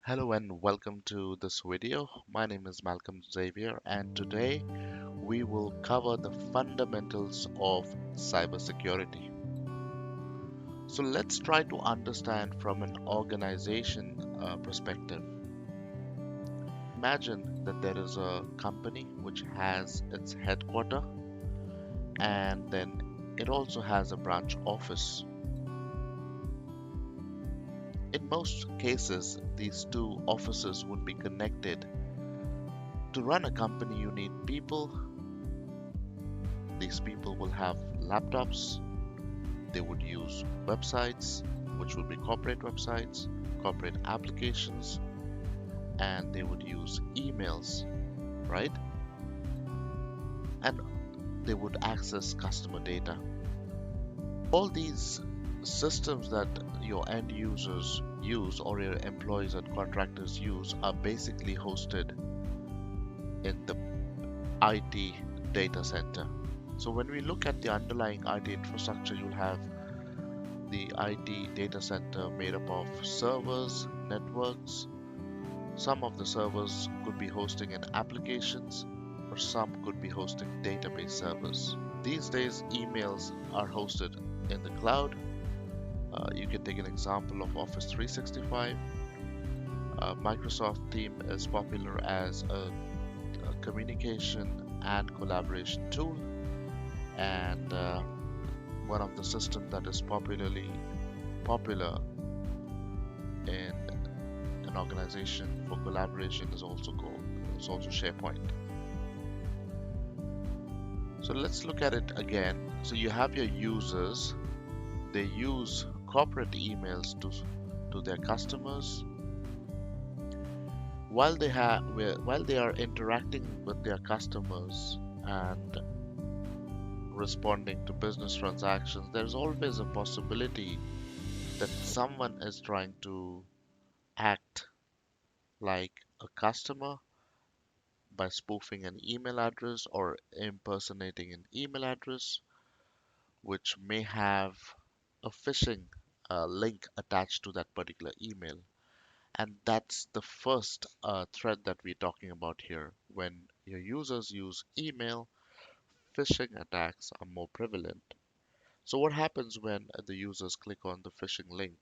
Hello and welcome to this video. My name is Malcolm Xavier, and today we will cover the fundamentals of cybersecurity. So let's try to understand from an organization perspective. Imagine that there is a company which has its headquarter and then it also has a branch office. In most cases, these two offices would be connected. To run a company, you need people. These people will have laptops, they would use websites, which would be corporate websites, corporate applications, and they would use emails, right? And they would access customer data. All these systems that your end users use or your employees and contractors use are basically hosted in the IT data center. So when we look at the underlying IT infrastructure, you'll have the IT data center made up of servers, networks. Some of the servers could be hosting in applications, or some could be hosting database servers. These days, emails are hosted in the cloud. You can take an example of Office 365. Microsoft Team is popular as a communication and collaboration tool, and one of the systems that is popular in an organization for collaboration is also SharePoint. So let's look at it again. So you have your users, they use corporate emails to their customers while they are interacting with their customers and responding to business transactions. There's always a possibility that someone is trying to act like a customer by spoofing an email address or impersonating an email address, which may have a phishing link attached to that particular email. And that's the first threat that we're talking about here. When your users use email, phishing attacks are more prevalent. So, what happens when the users click on the phishing link?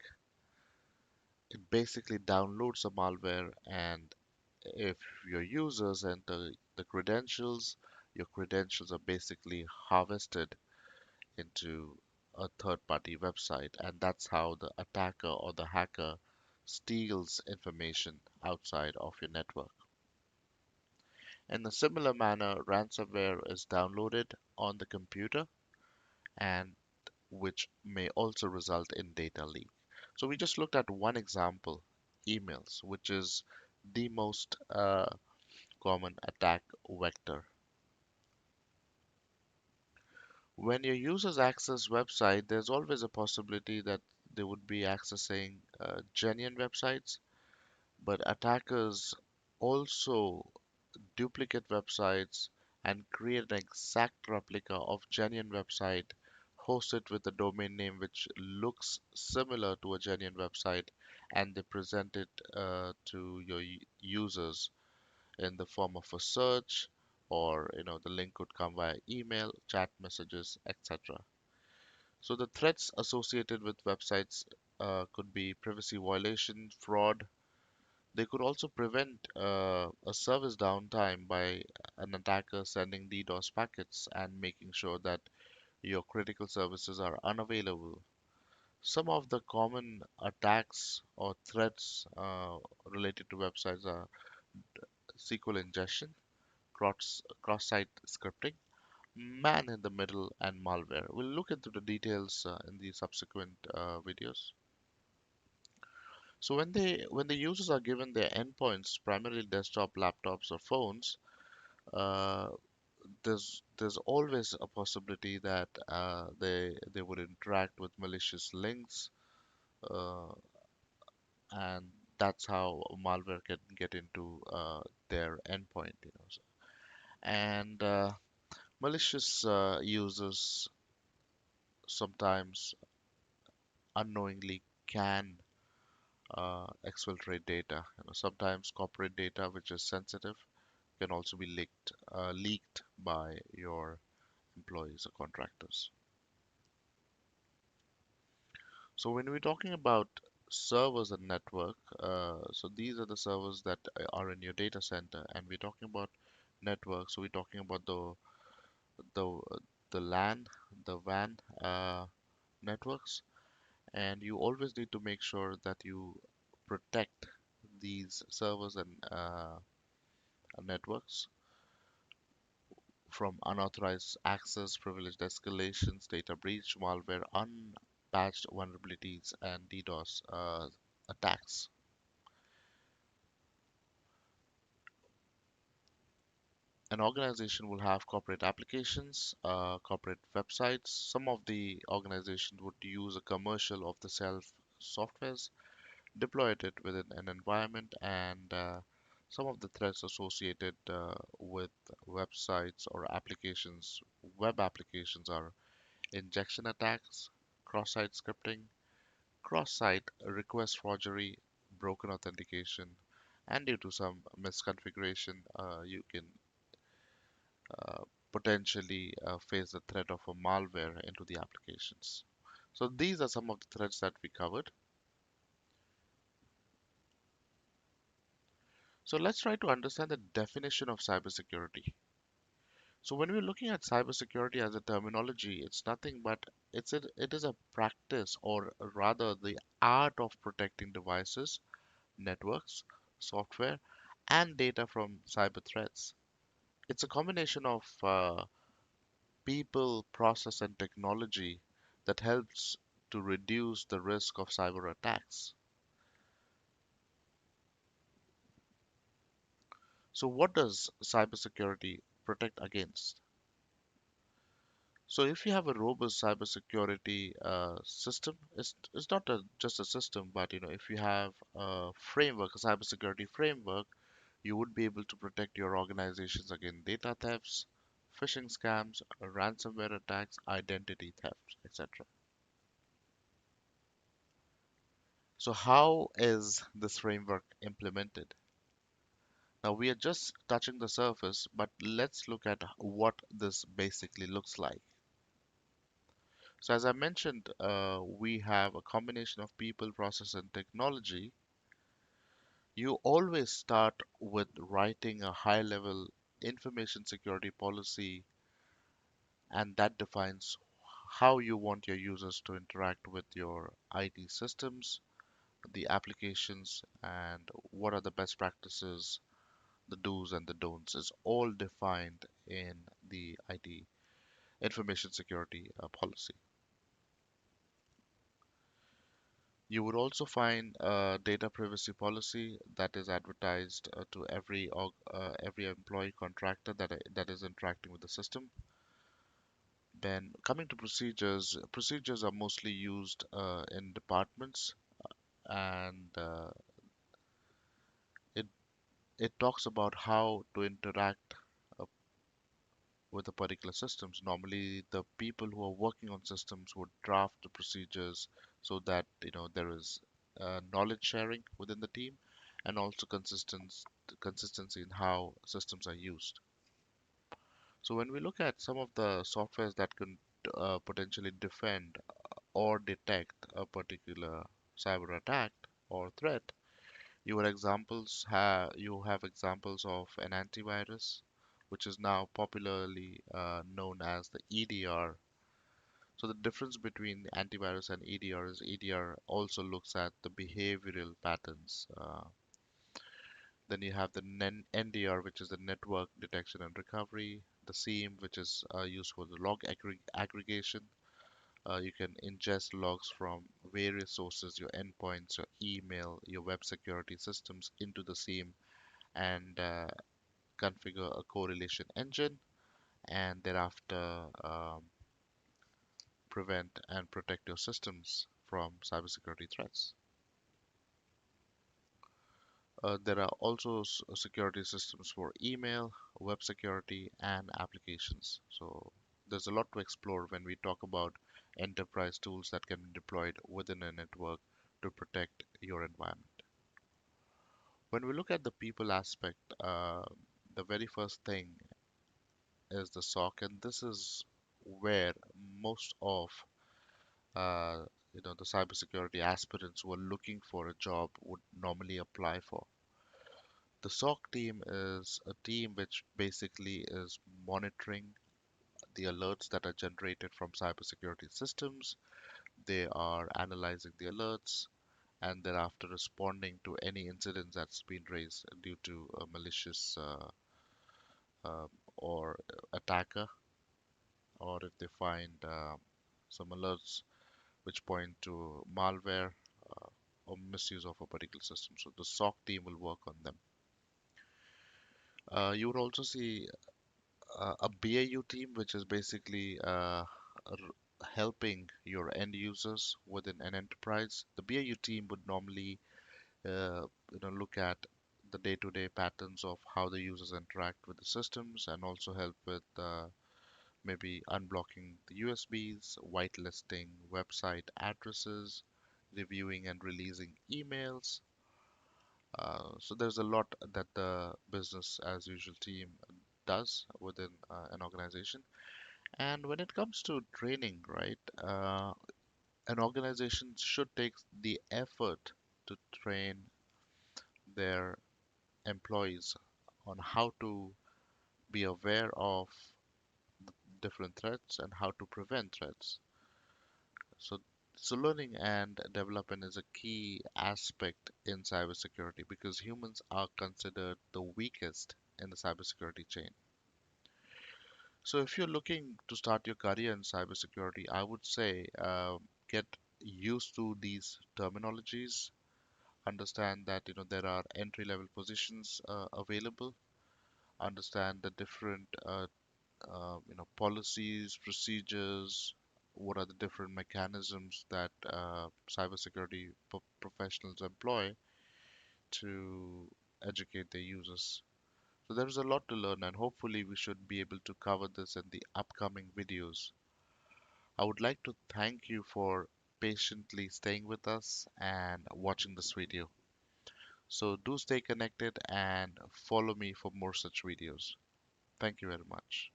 It basically downloads a malware, and if your users enter the credentials, your credentials are basically harvested into a third party website, and that's how the attacker or the hacker steals information outside of your network. In a similar manner, ransomware is downloaded on the computer and which may also result in data leak. So we just looked at one example, emails, which is the most common attack vector. When your users access website, there's always a possibility that they would be accessing genuine websites, but attackers also duplicate websites and create an exact replica of genuine website, host it with a domain name which looks similar to a genuine website, and they present it to your users in the form of a search, or the link could come via email, chat messages, etc. So the threats associated with websites could be privacy violation, fraud. They could also prevent a service downtime by an attacker sending DDoS packets and making sure that your critical services are unavailable. Some of the common attacks or threats related to websites are SQL ingestion, cross-site scripting, man in the middle, and malware. We'll look into the details in the subsequent videos. So when the users are given their endpoints, primarily desktop, laptops, or phones, uh, there's always a possibility that they would interact with malicious links, uh, and that's how malware can get into their endpoint. And malicious users sometimes unknowingly can exfiltrate data. Sometimes corporate data, which is sensitive, can also be leaked by your employees or contractors. So when we're talking about servers and network, so these are the servers that are in your data center, and we're talking about network. So we're talking about the the LAN, the WAN networks, and you always need to make sure that you protect these servers and networks from unauthorized access, privileged escalations, data breach, malware, unpatched vulnerabilities, and DDoS attacks. An organization will have corporate applications, corporate websites. Some of the organizations would use a commercial of the self softwares, deploy it within an environment, and some of the threats associated with websites or applications, web applications, are injection attacks, cross-site scripting, cross-site request forgery, broken authentication, and due to some misconfiguration, you can uh, potentially face the threat of a malware into the applications. So these are some of the threats that we covered. So let's try to understand the definition of cybersecurity. So when we're looking at cybersecurity as a terminology, it's nothing but it is a practice, or rather the art of protecting devices, networks, software, and data from cyber threats. It's a combination of people, process, and technology that helps to reduce the risk of cyber attacks. So, what does cybersecurity protect against? So, if you have a robust cybersecurity system, it's not just a system, but if you have a framework, a cybersecurity framework, you would be able to protect your organizations against data thefts, phishing scams, ransomware attacks, identity thefts, etc. So, how is this framework implemented? Now, we are just touching the surface, but let's look at what this basically looks like. So, as I mentioned, we have a combination of people, process, and technology. You always start with writing a high level information security policy, and that defines how you want your users to interact with your IT systems, the applications, and what are the best practices, the do's and the don'ts is all defined in the IT information security policy. You would also find a data privacy policy that is advertised to every employee contractor that is interacting with the system. Then coming to procedures, procedures are mostly used in departments, and it it talks about how to interact uh, with the particular systems. Normally, the people who are working on systems would draft the procedures so that there is knowledge sharing within the team, and also consistency in how systems are used. So when we look at some of the softwares that can potentially defend or detect a particular cyber attack or threat, you have examples of an antivirus, which is now popularly known as the EDR. So the difference between the antivirus and EDR is EDR also looks at the behavioral patterns. Then you have the NDR, which is the network detection and recovery. The SIEM, which is used for the log aggregation. You can ingest logs from various sources, your endpoints, your email, your web security systems into the SIEM, and configure a correlation engine, and thereafter prevent and protect your systems from cybersecurity threats. There are also security systems for email, web security, and applications. So there's a lot to explore when we talk about enterprise tools that can be deployed within a network to protect your environment. When we look at the people aspect, the very first thing is the SOC, and this is where most of uh, the cybersecurity aspirants who are looking for a job would normally apply for. The SOC team is a team which basically is monitoring the alerts that are generated from cybersecurity systems. They are analyzing the alerts and thereafter responding to any incidents that's been raised due to a malicious uh, or attacker, or if they find some alerts which point to malware or misuse of a particular system. So the SOC team will work on them. You would also see a BAU team, which is basically helping your end users within an enterprise. The BAU team would normally look at the day-to-day patterns of how the users interact with the systems and also help with maybe unblocking the USBs, whitelisting website addresses, reviewing and releasing emails. So there's a lot that the business as usual team does within an organization. And when it comes to training, right, an organization should take the effort to train their employees on how to be aware of different threats and how to prevent threats. So, so learning and development is a key aspect in cybersecurity because humans are considered the weakest in the cybersecurity chain. So if you're looking to start your career in cybersecurity, I would say get used to these terminologies. Understand that there are entry level positions available. Understand the different policies, procedures, what are the different mechanisms that cybersecurity professionals employ to educate their users. So there is a lot to learn, and hopefully we should be able to cover this in the upcoming videos. I would like to thank you for patiently staying with us and watching this video. So do stay connected and follow me for more such videos. Thank you very much.